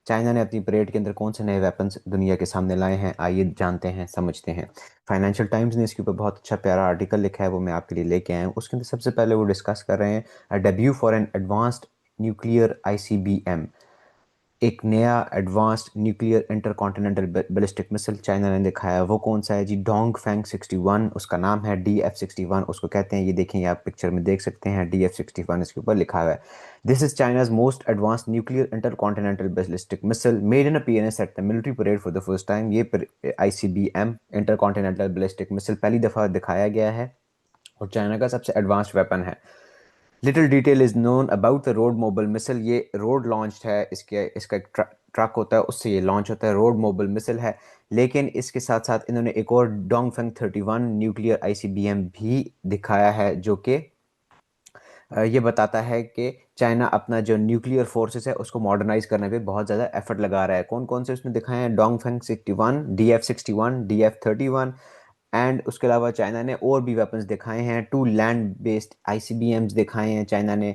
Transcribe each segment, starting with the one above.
China ने अपनी parade के अंदर कौन से नए वेपन्स दुनिया के सामने लाए हैं, आइए जानते हैं, समझते हैं। फाइनेंशियल टाइम्स ने इसके ऊपर बहुत अच्छा प्यारा आर्टिकल लिखा है, वो मैं आपके लिए लेके आया हूँ। उसके अंदर सबसे पहले वो डिस्कस कर रहे हैं debut for an advanced nuclear ICBM. एक नया advanced nuclear intercontinental ballistic missile China ने दिखाया। वो कौन सा है जी? डोंग फैंग 61 उसका नाम है, DF-61 उसको कहते हैं। ये देखें, ये आप पिक्चर में देख सकते हैं, DF-61 इसके ऊपर लिखा हुआ है। This is China's most advanced nuclear intercontinental ballistic missile made in appearance at the military parade for the first time. ये ICBM इंटरकॉन्टिनेंटल बैलिस्टिक मिसाइल पहली दफ़ा दिखाया गया है और चाइना का सबसे एडवांस्ड वेपन है। Little detail is known about the road mobile missile. ये रोड लॉन्च्ड है, इसका एक ट्रक होता है, उससे ये लॉन्च होता है, रोड मोबाइल मिसाइल है। लेकिन इसके साथ साथ इन्होंने एक और डोंगफेंग 31 न्यूक्लियर ICBM भी दिखाया है, जो कि ये बताता है कि चाइना अपना जो न्यूक्लियर फोर्सेस है उसको मॉडर्नाइज करने पे बहुत ज़्यादा एफर्ट लगा रहा है। कौन कौन से उसने दिखाए हैं? डोंगफेंग 61, DF-61, DF-31, एंड उसके अलावा चाइना ने और भी वेपन्स दिखाए हैं। 2 लैंड बेस्ड ICBMs दिखाए हैं चाइना ने।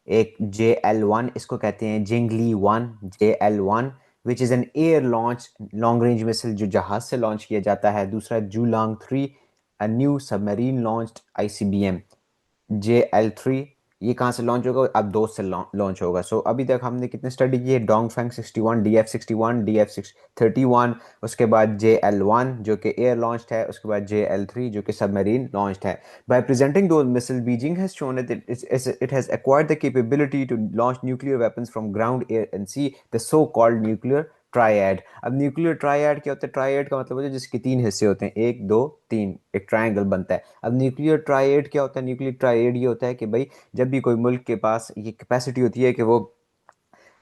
एक JL-1 इसको कहते हैं, Zhengli 1, JL-1 which is an air launch long range missile जो जहाज से लॉन्च किया जाता है। दूसरा Julang 3, a new submarine launched ICBM। JL-3 ये कहाँ से लॉन्च होगा? अब दो से लॉन्च होगा। सो अभी तक हमने कितने स्टडी किए? डोंगफेंग 61, DF-61, DF-31, उसके बाद JL-1 जो कि एयर लॉन्च्ड है, उसके बाद JL-3 जो कि सबमरीन लॉन्च्ड है। By presenting those missile, Beijing has shown that it has acquired the capability to launch nuclear weapons from ground, air and sea, the so called nuclear triad. अब nuclear triad क्या होता है? Triad का मतलब है जिसके तीन हिस्से होते हैं, एक दो तीन, एक ट्रायंगल बनता है। अब न्यूक्लियर ट्रायड क्या होता है? न्यूक्लियर ट्रायड ये होता है कि भाई जब भी कोई मुल्क के पास ये कैपेसिटी होती है कि वो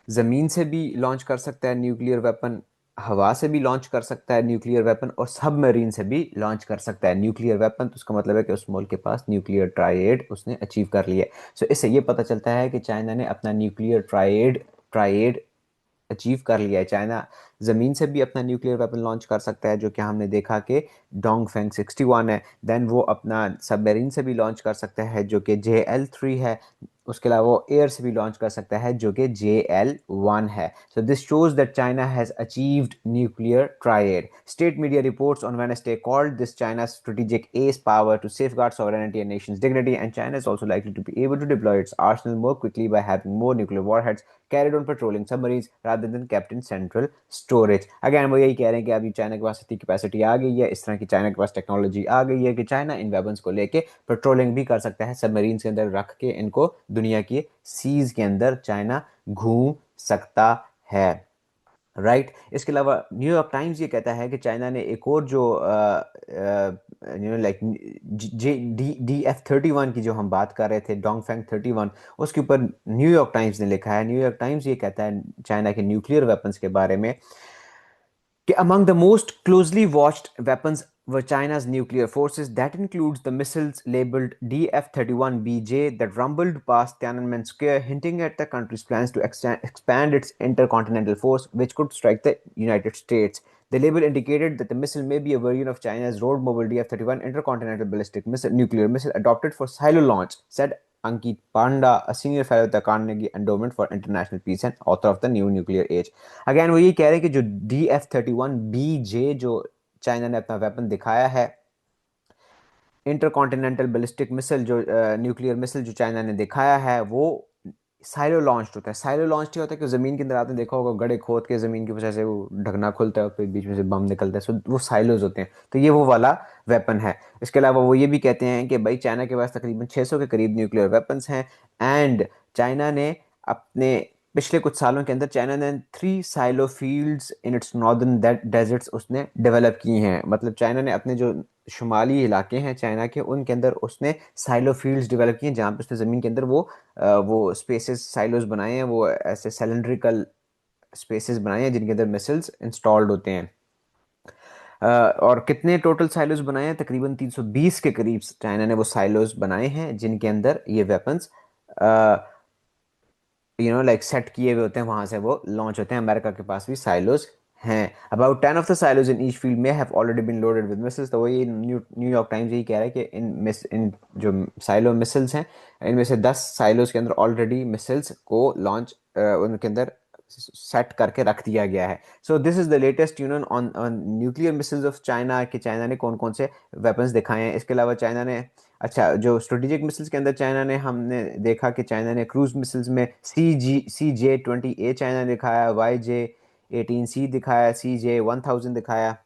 ज़मीन से भी लॉन्च कर सकता है न्यूक्लियर वेपन, हवा से भी लॉन्च कर सकता है न्यूक्लियर वेपन, और सबमरीन से भी लॉन्च कर सकता है न्यूक्लियर वेपन, तो उसका मतलब है कि उस मुल्क के पास न्यूक्लियर ट्रायड उसने अचीव कर लिया है। सो इससे ये पता चलता है कि चाइना ने अपना न्यूक्लियर ट्रायड ट्रायड अचीव कर लिया है। चाइना ज़मीन से भी अपना न्यूक्लियर वेपन लॉन्च कर सकता है, जो कि हमने देखा कि डोंगफेंग 61 है। देन वो अपना सबमरीन से भी लॉन्च कर सकता है, जो कि JL-3 है। उसके अलावा वो एयर से भी लॉन्च कर सकता है, जो कि JL-1 है। So this shows that China has achieved nuclear triad. State media reports on Wednesday called this चाइना's strategic ace power to safeguard sovereignty and nation's dignity, and China is also likely to be able to deploy its arsenal more quickly by having more nuclear warheads carried on patrolling submarines rather than kept in central storage। Again वो यही कह रहे हैं कि अभी China के पास इतनी capacity आ गई है, इस तरह की चाइना के पास टेक्नोलॉजी आ गई है कि चाइना इन वेपन्स को लेके पेट्रोलिंग भी कर सकता है, सबमरीन के अंदर रख के इनको दुनिया की सीज के अंदर चाइना घूम सकता है। राइट इसके अलावा न्यूयॉर्क टाइम्स ये कहता है कि चाइना ने एक और जो लाइक DF-31 की जो हम बात कर रहे थे, डोंगफेंग 31, उसके ऊपर न्यूयॉर्क टाइम्स ने लिखा है। न्यूयॉर्क टाइम्स ये कहता है चाइना के न्यूक्लियर वेपन्स के बारे में कि among the most closely watched weapons were China's nuclear forces. That includes the missiles labeled DF-31BJ that rumbled past Tiananmen Square, hinting at the country's plans to expand its intercontinental force, which could strike the United States. The label indicated that the missile may be a variant of China's road mobile DF-31 intercontinental ballistic missile, nuclear missile adopted for silo launch, said Ankit Panda, a senior fellow at the Carnegie Endowment for International Peace and author of The New Nuclear Age। Again वो ये कह रहे हैं कि जो DF-31BJ जो China ने अपना वेपन दिखाया है, इंटरकॉन्टिनेंटल बैलिस्टिक मिसाइल, जो न्यूक्लियर मिसाइल जो चाइना ने दिखाया है, वो साइलो लॉन्च होता है। साइलो लॉन्च क्या होता है कि ज़मीन के अंदर आपने देखा होगा, गड्ढे खोद के ज़मीन की वजह से वो ढकना खुलता है और फिर बीच में से बम निकलता है। सो वो साइलोज होते हैं, तो ये वो वाला वेपन है। इसके अलावा वो ये भी कहते हैं कि भाई चाइना के पास तकरीबन 600 के करीब न्यूक्लियर वेपन्स हैं, एंड चाइना ने अपने पिछले कुछ सालों के अंदर चाइना ने 3 silo fields in its northern deserts उसने डेवलप की हैं। मतलब चाइना ने अपने जो शुमाली इलाके हैं चाइना के, उनके अंदर उसने साइलो फील्ड्स डेवलप किए हैं, जहाँ पे उसने ज़मीन के अंदर वो स्पेसेस साइलोज बनाए हैं, वो ऐसे सिलेंड्रिकल स्पेसेस बनाए हैं जिनके अंदर मिसाइल्स इंस्टॉल्ड होते हैं। और कितने टोटल साइलोज बनाए हैं? तकरीबन 320 के करीब चाइना ने वो साइलोज बनाए हैं, जिनके अंदर ये वेपन्स लाइक सेट किए हुए होते हैं, वहां से वो लॉन्च होते हैं। अमेरिका के पास भी साइलोज हैं। About 10 of the silos in each field में have already been loaded with missiles. तो वही न्यूयॉर्क टाइम्स यही कह रहा है कि इन जो साइलो मिसाइल्स हैं, इनमें से 10 साइलोज के अंदर ऑलरेडी मिसाइल्स को लॉन्च उनके अंदर सेट करके रख दिया गया है। So this is the latest on nuclear missiles of China, कि चाइना ने कौन कौन से वेपन्स दिखाए हैं। इसके अलावा चाइना ने, अच्छा, जो स्ट्रेटेजिक मिसाइल्स के अंदर चाइना ने, हमने देखा कि चाइना ने क्रूज मिसाइल्स में CJ-20A चाइना ने दिखाया, YJ-18C दिखाया, CJ-1000 दिखाया।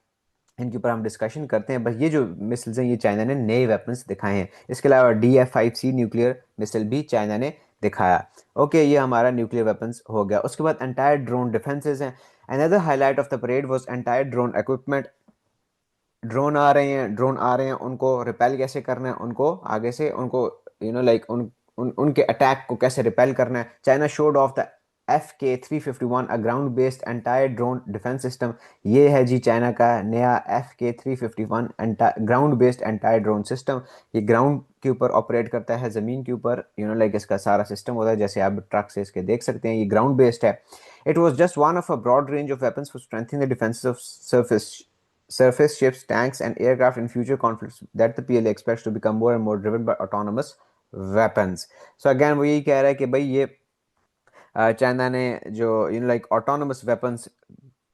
इनके ऊपर हम डिस्कशन करते हैं। बस ये जो मिसाइल्स हैं ये चाइना ने नए वेपन्स दिखाए हैं। इसके अलावा DF-5C न्यूक्लियर मिसाइल भी चाइना ने दिखाया। ओके, ये हमारा न्यूक्लियर वेपन्स हो गया। उसके बाद एंटायर ड्रोन डिफेंसेस हैं। Another highlight of the parade was entire drone equipment. Drone आ रहे हैं, उनको रिपेल कैसे करना है, उनको आगे से उनको लाइक उनके अटैक को कैसे रिपेल करना है। China showed of the FK-351, a ground based entire drone defence system. ये है जी चाइना का नया FK-351 ground based entire drone system. ये ग्राउंड के ऊपर ऑपरेट करता है, ज़मीन के ऊपर, लाइक इसका सारा सिस्टम होता है, जैसे आप ट्रक से इसके देख सकते हैं। ये ग्राउंड बेस्ड है। It was just one of a broad range of weapons for strengthening the defences of surface ships, tanks, and aircraft in future conflicts that the PLA expects to become more and more driven by autonomous weapons. So again वो यही कह रहा है कि भाई ये China ने जो लाइक ऑटोनमस वेपन्स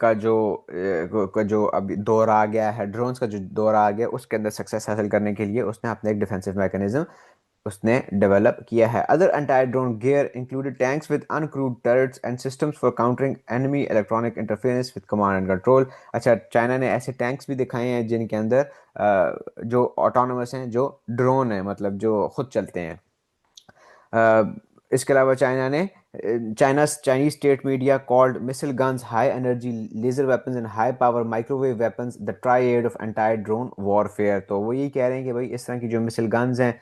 का जो अभी दौर आ गया है, ड्रोन्स का जो दौर आ गया, उसके अंदर सक्सेस हासिल करने के लिए उसने अपना एक डिफेंसिव मैकेनिज्म उसने डेवलप किया है। Other entire drone gear included tanks with uncrewed turrets and systems for countering enemy electronic interference with command and control. अच्छा, चाइना ने ऐसे टैंक्स भी दिखाए हैं जिनके अंदर जो ऑटोनमस हैं, जो ड्रोन है, मतलब जो खुद चलते हैं। इसके अलावा Chinese state media called missile guns high energy laser weapons and high power microwave weapons the triad of entire drone warfare. तो वो यही कह रहे हैं कि भाई इस तरह की जो मिसाइल गन्स हैं,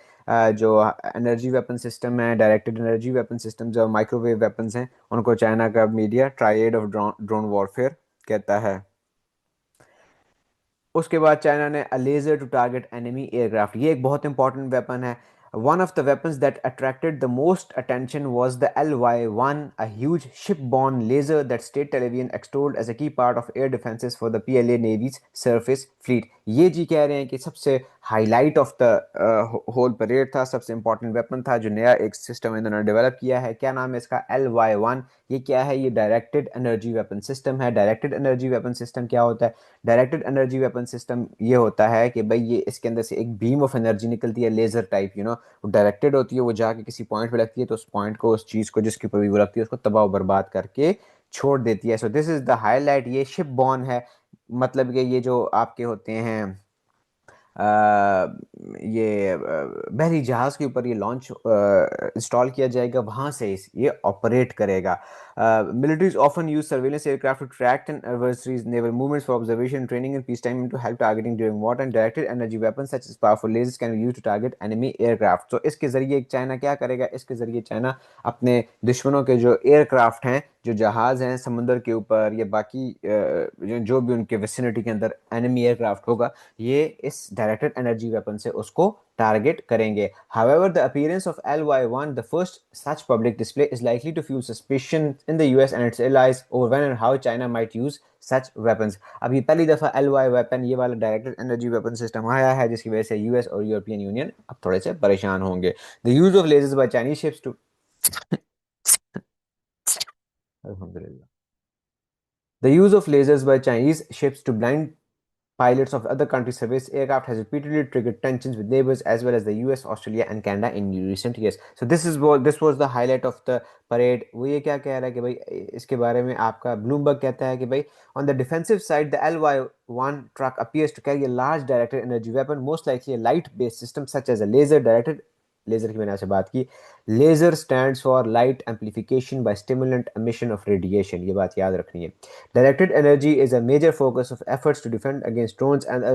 जो एनर्जी वेपन सिस्टम है, डायरेक्टेड एनर्जी वेपन सिस्टम, जो माइक्रोवेव वेपन्स हैं, उनको चाइना का media triad of drone warfare कहता है। उसके बाद चाइना ने a laser to target enemy aircraft, ये एक बहुत इंपॉर्टेंट वेपन है। One of the weapons that attracted the most attention was the LY-1, a huge ship-borne laser that state television extolled as a key part of air defenses for the PLA Navy's surface fleet। ये जी कह रहे हैं कि सबसे highlight of the whole parade था, सबसे important weapon था, जो नया एक सिस्टम इन्होंने डेवलप किया है। क्या नाम है इसका? LY-1। ये क्या है? ये डायरेक्टेड एनर्जी वेपन सिस्टम है। डायरेक्टेड एनर्जी वेपन सिस्टम क्या होता है? डायरेक्टेड एनर्जी वेपन सिस्टम ये होता है कि भाई ये इसके अंदर से एक बीम ऑफ एनर्जी निकलती है, लेजर टाइप, वो डायरेक्टेड होती है, वो जाके किसी पॉइंट पे लगती है, तो उस पॉइंट को, उस चीज़ को जिसके ऊपर भी वो लगती है, उसको तबाह बर्बाद करके छोड़ देती है। So this is the highlight. ये शिप बॉर्न है, मतलब कि ये जो आपके होते हैं ये बहरी जहाज़ के ऊपर ये लॉन्च इंस्टॉल किया जाएगा, वहाँ से ये ऑपरेट करेगा। Militaries often use surveillance aircraft to track and adversaries naval movements for observation training in peace time to help targeting during war and directed energy weapon such as powerful lasers can be used to target enemy aircraft. तो इसके जरिए China क्या करेगा? इसके जरिए China अपने दुश्मनों के जो एयरक्राफ्ट हैं, जो जहाज़ हैं समुद्र के ऊपर, या बाकी जो भी उनके विसिनिटी के अंदर एनिमी एयरक्राफ्ट होगा, ये इस डायरेक्टेड एनर्जी वेपन से उसको टारगेट करेंगे। However, the appearance of LY-1, the first such public display, is likely to fuel suspicion in the US and its allies over when and how China might use such weapons। अब ये पहली दफा LY weapon, ये वाला directed energy weapon system आया है, जिसकी वजह से यूएस और यूरोपियन यूनियन अब थोड़े से परेशान होंगे। The use of lasers by Chinese ships to अल्हम्दुलिल्लाह The use of lasers by Chinese ships to blind pilots of other countries' surface aircraft has repeatedly triggered tensions with neighbors as well as the US, Australia, and Canada in recent years. So this was the highlight of the parade। वो ये क्या कह रहा है कि भाई इसके बारे में आपका ब्लूमबर्ग कहता है कि भाई on the defensive side, the LY-1 truck appears to carry a large directed energy weapon, most likely a light-based system such as a laser directed। Laser की मैंने आपसे बात की। Laser stands for light amplification by stimulant emission of radiation, ये बात याद रखनी है। Directed energy is a major focus of efforts to defend against drones and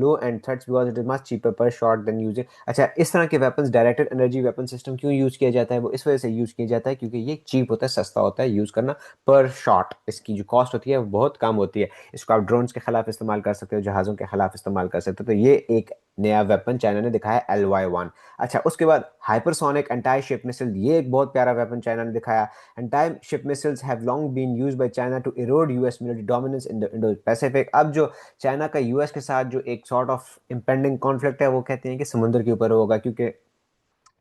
low end threats because it is much cheaper per shot than using। अच्छा, इस तरह के weapons, directed energy weapon system क्यों यूज किया जाता है? वो इस वजह से यूज किया जाता है क्योंकि ये चीप होता है, सस्ता होता है यूज करना। पर शॉट इसकी जो कॉस्ट होती है वो बहुत कम होती है। इसको आप ड्रोन्स के खिलाफ इस्तेमाल कर सकते हो, जहाज़ों के खिलाफ इस्तेमाल कर सकते हो। तो ये एक नया वेपन चाइना ने दिखाया, LY-1। अच्छा, उसके बाद हाइपरसोनिक एंटी शिप मिसाइल, ये एक बहुत प्यारा वेपन चाइना ने दिखाया। Anti-ship missiles have long been used by China to erode US military dominance in the Indo-Pacific। अब जो चाइना का यूएस के साथ जो एक सॉर्ट ऑफ इम्पेंडिंग कॉन्फ्लिक्ट है, वो कहते हैं कि समुद्र के ऊपर होगा, क्योंकि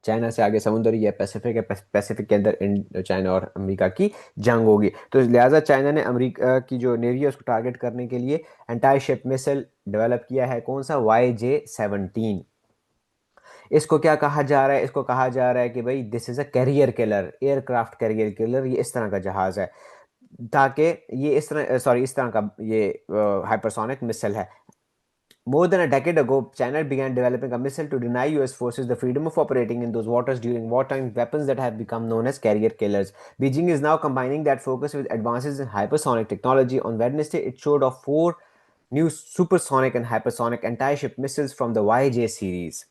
चाइना से आगे समुद्र या पैसिफिक है, पैसिफिक के अंदर इन चाइना और अमेरिका की जंग होगी। तो लिहाजा चाइना ने अमेरिका की जो नेवी है उसको टारगेट करने के लिए एंटी शिप मिसाइल डेवलप किया है। कौन सा? YJ-17। इसको क्या कहा जा रहा है? इसको कहा जा रहा है कि भाई this is a carrier killer, aircraft carrier killer. ये इस तरह का जहाज है, ताकि ये इस तरह, सॉरी, इस तरह का ये हाइपरसोनिक मिसाइल है। More than a decade ago, China began developing a missile to deny US forces the freedom of operating in those waters during wartime, weapons that have become known as carrier killers. Beijing is now combining that focus with advances in hypersonic technology. On Wednesday, it showed off four new supersonic and hypersonic anti-ship missiles from the YJ series.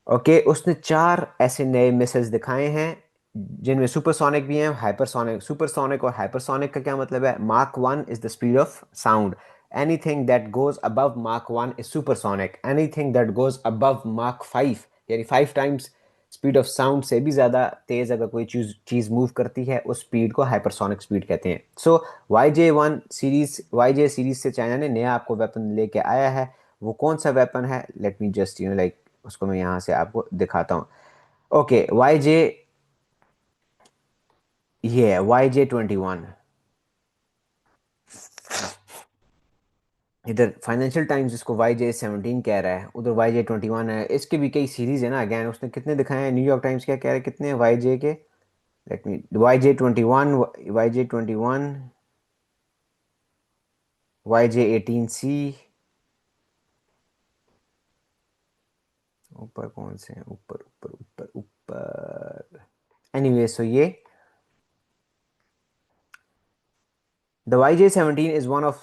Okay, उसने 4 ऐसे नए missiles दिखाए हैं जिनमें supersonic भी हैं, hypersonic. Supersonic और hypersonic का क्या मतलब है? Mark 1 is the speed of sound, anything that goes above mark 1 is supersonic, anything that goes above mark 5 यानी 5 टाइम्स स्पीड ऑफ साउंड से भी ज़्यादा तेज़ अगर कोई चीज़ मूव करती है, उस स्पीड को हाइपरसोनिक स्पीड कहते हैं। सो वाई जे सीरीज से चाइना ने नया आपको वेपन लेके आया है। वो कौन सा वेपन है? लेट मी जस्ट लाइक उसको मैं यहाँ से आपको दिखाता हूँ। ओके, ये है YJ-21। इधर फाइनेंशियल टाइम्स इसको YJ-17 कह रहा है, उधर YJ-21 है। इसके भी कई सीरीज है ना। अगैन उसने कितने दिखाए हैं? न्यूयॉर्क टाइम्स क्या कह रहा है, कितने हैं YJ के? Let me, YJ-21, YJ-21, YJ-18C। ऊपर कौन से हैं? ऊपर ऊपर ऊपर ऊपर। एनीवे, सो ये the YJ-17 is one of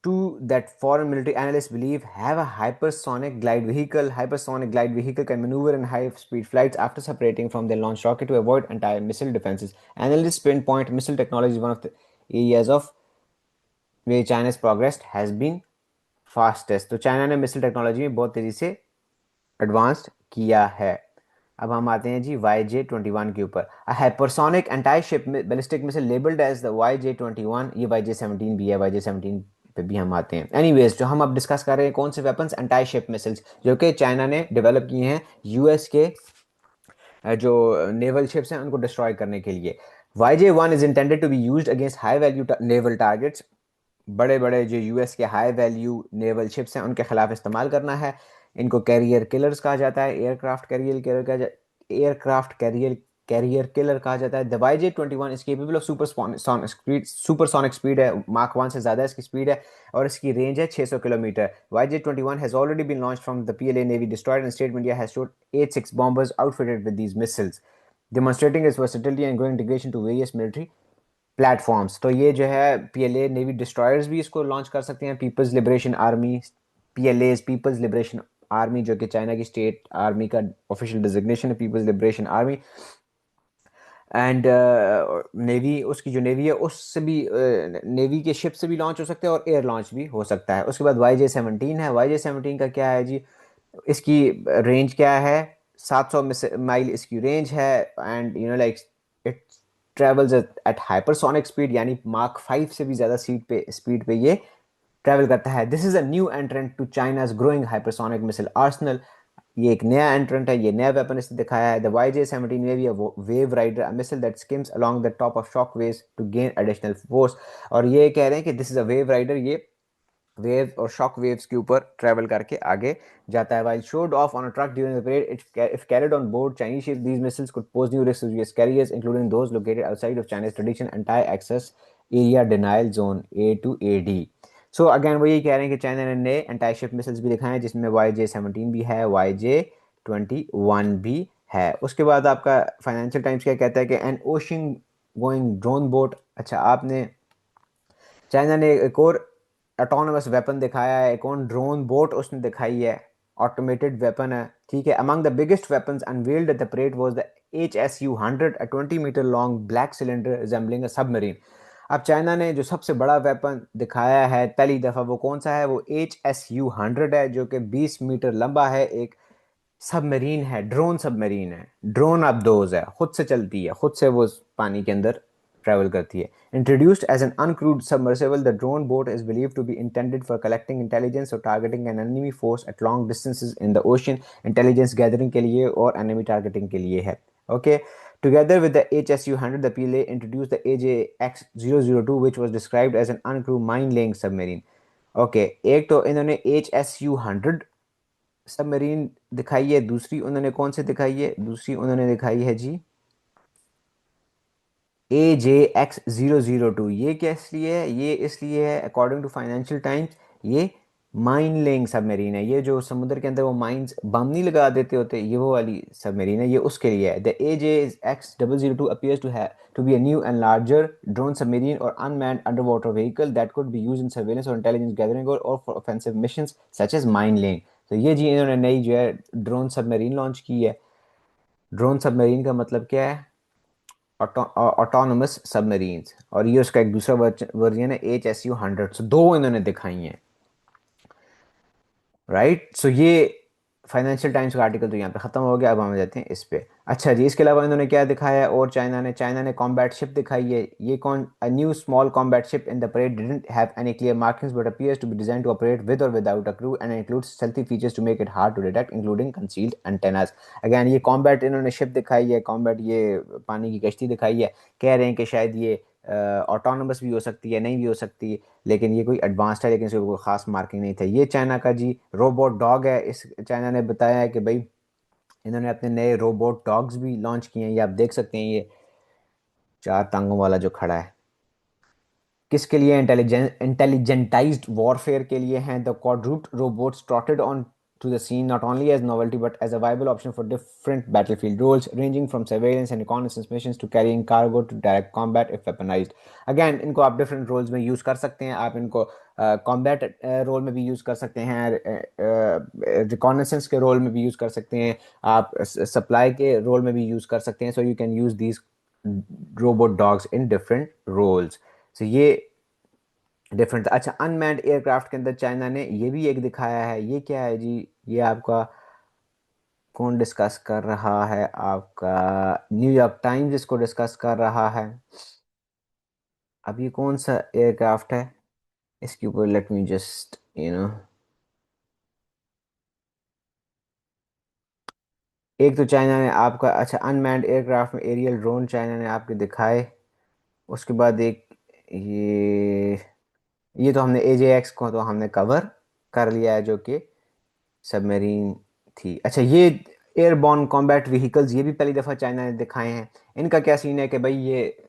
two that foreign military analysts believe have a hypersonic glide vehicle. Hypersonic glide vehicle can maneuver in high-speed flights after separating from their launch rocket to avoid anti-missile defenses. Analysts pinpoint missile technology is one of the areas of where China's progress has been fastest. तो China ने missile technology में बहुत तेजी से advanced किया है। अब हम आते हैं जी YJ-21 के ऊपर। A hypersonic anti ship ballistic missile labelled as the YJ-21। ये YJ-17 भी है, YJ-17 पे भी हम आते हैं। एनीवेज, जो हम अब डिस्कस कर रहे हैं कौन से वेपन्स? एंटी शिप मिसाइल्स, जो कि चाइना ने डेवलप किए हैं यूएस के जो नेवल शिप्स हैं उनको डिस्ट्रॉय करने के लिए। YJ-1 is intended to be used against high value naval targets. बड़े बड़े जो यूएस के हाई वैल्यू नेवल शिप्स हैं उनके खिलाफ इस्तेमाल करना है। इनको कैरियर किलर्स कहा जाता है, एयरक्राफ्ट कैरियर किलर कहा जाता है। The YJ-21 is capable of supersonic speed है, मार्क 1 से ज़्यादा इसकी स्पीड है, और इसकी रेंज है 600 kilometre. YJ-21 has already been launched from the PLA navy destroyed and state India has showed 86 bombers outfitted with these missiles, demonstrating its versatility and growing integration to various military platforms. तो ये जो है PLA navy destroyers भी इसको launch कर सकते हैं। People's liberation army, PLA people's liberation army, जो कि चाइना की स्टेट आर्मी का ऑफिशियल डिजिग्नेशन है, people's liberation army. And navy, उसकी जो नेवी है उससे भी, नेवी के शिप से भी लॉन्च हो सकता है और एयर लॉन्च भी हो सकता है। उसके बाद YJ-17 है। YJ-17 का क्या है जी? इसकी रेंज क्या है? 700 माइल इसकी रेंज है। And like it travels eight hypersonic speed, यानी मार्क 5 से भी ज़्यादा स्पीड पे ये ट्रैवल करता है। This is a new entrant to China's growing hypersonic missile arsenal. ये एक नया एंट्रेंट है, ये नया वेपन इसने दिखाया है। द YJ-17 में भी wave rider, a missile that skims along the top of shock waves to gain additional force. और ये कह रहे हैं कि this is a wave rider, ये वेव और शॉक वेव्स के ऊपर ट्रैवल करके आगे जाता है। While showed off on a truck during the parade, if carried on board Chinese ships, these missiles could pose new risks to US carriers, including those located outside of China's traditional anti-access area denial zone A to AD. So again वो यही कह रहे हैं कि China ने नए anti ship missiles भी दिखाए हैं, जिसमें YJ-17 भी है, YJ-21 भी है। उसके बाद आपका फाइनेंशियल टाइम्स क्या कहता है कि N ocean going drone boat. अच्छा, आपने चाइना ने एक और ऑटोनमस वेपन दिखाया है, एक और ड्रोन बोट उसने दिखाई है, ऑटोमेटेड वेपन है, ठीक है। Among the biggest weapons unveiled at the parade was the HSU-100, a 20-meter long black cylinder resembling a submarine। अब चाइना ने जो सबसे बड़ा वेपन दिखाया है पहली दफ़ा, वो कौन सा है? वो HSU-100 है, जो कि 20 मीटर लंबा है, एक सबमरीन है, ड्रोन सबमरीन है। ड्रोन अब दोज है, खुद से चलती है, खुद से वो पानी के अंदर ट्रैवल करती है। Introduced as an uncrewed submersible, the drone boat is believed to be intended for collecting intelligence और targeting an enemy force at long distances in the ocean. Intelligence gathering के लिए और एनिमी टारगेटिंग के लिए है। Okay, together with the HSU-100, the PLA introduced the AJX-002, which was described as an uncrewed mine-laying submarine. Okay, एक तो इन्होंने HSU-100 submarine दिखाई है, दूसरी उन्होंने कौन सी दिखाई है? दूसरी उन्होंने दिखाई है जी AJX-002। ये क्या इसलिए है? ये इसलिए है अकॉर्डिंग टू फाइनेंशियल टाइम्स, ये माइन लेइंग सबमरीन है। ये जो समुद्र के अंदर वो माइंस बम नहीं लगा देते होते, ये वो वाली सबमरीन है, ये उसके लिए है। The AJX-002 appears to be a new and larger drone submarine or unmanned underwater vehicle that could be used in surveillance or intelligence gathering or for offensive missions such as mine laying। तो ये जी इन्होंने नई जो है drone submarine launch की है। Drone submarine का मतलब क्या है? Autonomous submarines. और ये उसका एक दूसरा वर्जन है HSU-100। सो दो इन्होंने दिखाई हैं, राइट। सो ये फाइनेंशियल टाइम्स का आर्टिकल तो यहाँ पे ख़त्म हो गया। अब हम जाते हैं इस पे। अच्छा जी, इसके अलावा इन्होंने क्या दिखाया है? और चाइना ने कॉम्बैट शिप दिखाई है। ये कौन? A new small combat ship in the parade didn't have any clear markings but appears to be designed to operate with और without a crew and includes stealthy features to make it hard to detect including concealed antennas. Again ये combat इन्होंने ship दिखाई है, combat ये पानी की कश्ती दिखाई है। कह रहे हैं कि शायद ये ऑटोनोमस भी हो सकती है, नहीं भी हो सकती, लेकिन ये कोई एडवांस्ड है, लेकिन इसको कोई खास मार्किंग नहीं था। ये चाइना का जी रोबोट डॉग है। इस चाइना ने बताया है कि भाई इन्होंने अपने नए रोबोट डॉग्स भी लॉन्च किए हैं। ये आप देख सकते हैं, ये चार टांगों वाला जो खड़ा है, किसके लिए? इंटेलिजेंटाइज्ड वॉरफेयर के लिए हैं। The quadruped robots trotted on to the scene not only as novelty but as a viable option for different battlefield roles ranging from surveillance and reconnaissance missions to carrying cargo to direct combat if weaponized। Again इनको आप different roles में use कर सकते हैं। आप इनको combat role में भी यूज़ कर सकते हैं, रिकॉनेसेंस के रोल में भी यूज़ कर सकते हैं, आप सप्लाई के रोल में भी यूज़ कर सकते हैं। So you can use these robot dogs in different roles. तो ये डिफरेंट। अच्छा, अनमैन्ड एयरक्राफ्ट के अंदर चाइना ने ये भी एक दिखाया है। ये क्या है जी? ये आपका कौन डिस्कस कर रहा है? आपका न्यूयॉर्क टाइम्स इसको डिस्कस कर रहा है। अब ये कौन सा एयरक्राफ्ट है? इसके ऊपर लेट मी जस्ट एक तो चाइना ने आपका, अच्छा, अनमैन्ड एयरक्राफ्ट में एरियल ड्रोन चाइना ने आपके दिखाए। उसके बाद एक ये तो हमने AJX को तो हमने कवर कर लिया है, जो कि सबमरीन थी। अच्छा, ये एयरबॉर्न कॉम्बैट व्हीकल्स, ये भी पहली दफ़ा चाइना ने दिखाए हैं। इनका क्या सीन है कि भाई ये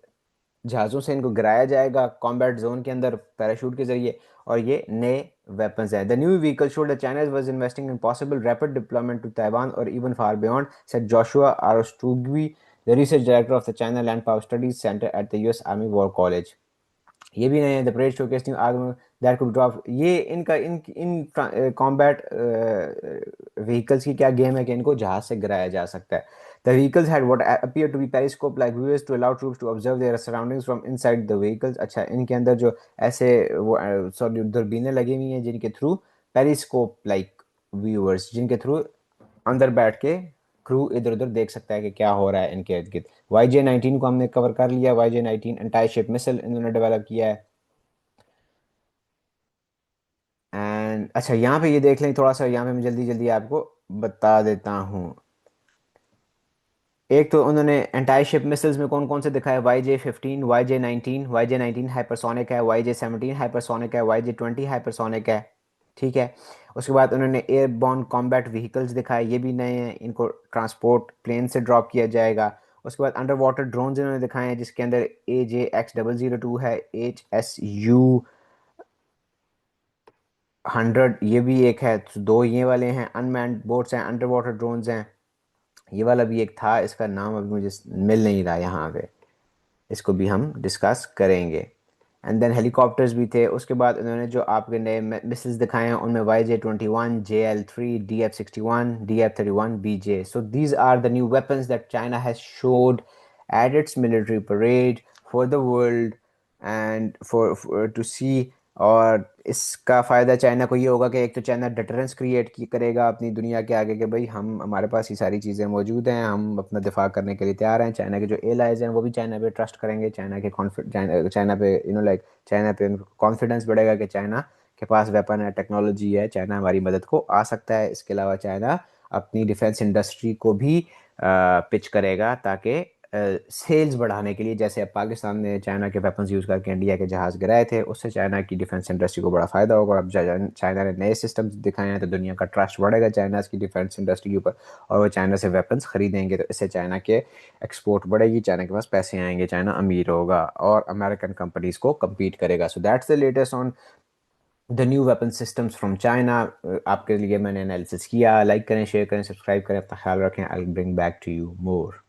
जहाज़ों से इनको गिराया जाएगा कॉम्बैट जोन के अंदर पैराशूट के जरिए, और ये नए वेपन्स हैं। The new vehicle showed that China was investing in possible rapid deployment to Taiwan और even far beyond, said Joshua Arostegui, the research director of the China land power studies centre at the US army war college. ये भी नहीं है। The parade showcase new arm that could drop. ये इनका in combat vehicles की क्या game है कि इनको जहाज से गिराया जा सकता है। The vehicles had what appear to be periscope like viewers to allow troops to observe their surroundings from inside the vehicles. अच्छा, इनके अंदर जो ऐसे वो सॉरी दूरबीनें लगी हुई हैं जिनके थ्रू पेरिस्कोप लाइक व्यूअर्स, जिनके थ्रू अंदर बैठ के क्रू इधर उधर देख सकता है कि क्या हो रहा है इनके इर्द गिर्द। YJ-19 को हमने कवर कर लिया। YJ-19 एंटाई शिप मिसाइल इन्होंने डेवलप किया है। एंड अच्छा, यहाँ पे ये देख लें थोड़ा सा, यहाँ पे मैं जल्दी जल्दी आपको बता देता हूँ। एक तो उन्होंने एंटाई शिप मिसाइल्स में कौन कौन से दिखाए? YJ-15, YJ-19, YJ-19 हाइपरसोनिक है, YJ-17 हाइपरसोनिक है, YJ-20 हाइपरसोनिक है, ठीक है। उसके बाद उन्होंने एयरबॉर्न कॉम्बैट व्हीकल्स दिखाए, ये भी नए हैं, इनको ट्रांसपोर्ट प्लेन से ड्रॉप किया जाएगा। उसके बाद अंडर वाटर ड्रोन इन्होंने दिखाए हैं, जिसके अंदर AJX-002 है, HSU-100 ये भी एक है। तो दो ये वाले हैं, अनमैन्ड बोट्स हैं, अंडर वाटर ड्रोन्स हैं। ये वाला भी एक था, इसका नाम अभी मुझे मिल नहीं रहा यहाँ पे, इसको भी हम डिस्कस करेंगे। एंड देन हेलीकॉप्टर्स भी थे। उसके बाद उन्होंने जो आपके नए मिसाइल्स दिखाए हैं, उनमें YJ-21, JL-3, DF-61, DF-31, BJ। So these are the new weapons that China has showed at its military parade for the world and for to see और इसका फ़ायदा चाइना को ये होगा कि एक तो चाइना डिटरेंस क्रिएट की करेगा अपनी दुनिया के आगे कि भाई हम हमारे पास ये सारी चीज़ें मौजूद हैं, हम अपना दिफा करने के लिए तैयार हैं। चाइना के जो एलाइज हैं वो भी चाइना पे ट्रस्ट करेंगे, चाइना के चाइना पे लाइक चाइना पे उनको कॉन्फिडेंस बढ़ेगा कि चाइना के पास वेपन है, टेक्नोलॉजी है, चाइना हमारी मदद को आ सकता है। इसके अलावा चाइना अपनी डिफेंस इंडस्ट्री को भी पिच करेगा ताकि सेल्स बढ़ाने के लिए, जैसे अब पाकिस्तान ने चाइना के वेपन्स यूज़ करके इंडिया के जहाज़ गिराए थे, उससे चाइना की डिफेंस इंडस्ट्री को बड़ा फ़ायदा होगा। अब चाइना ने नए सिस्टम्स दिखाए हैं तो दुनिया का ट्रस्ट बढ़ेगा चाइना की डिफेंस इंडस्ट्री के ऊपर, और वो चाइना से वेपन्स खरीदेंगे तो इससे चाइना के एक्सपोर्ट बढ़ेगी, चाइना के पास पैसे आएंगे, चाइना अमीर होगा और अमेरिकन कंपनीज को कम्पीट करेगा। So that's the latest on the new weapon systems from China. आपके लिए मैंने एनालिसिस किया। लाइक करें, शेयर करें, सब्सक्राइब करें, अपना ख्याल रखें। I will bring back to you more.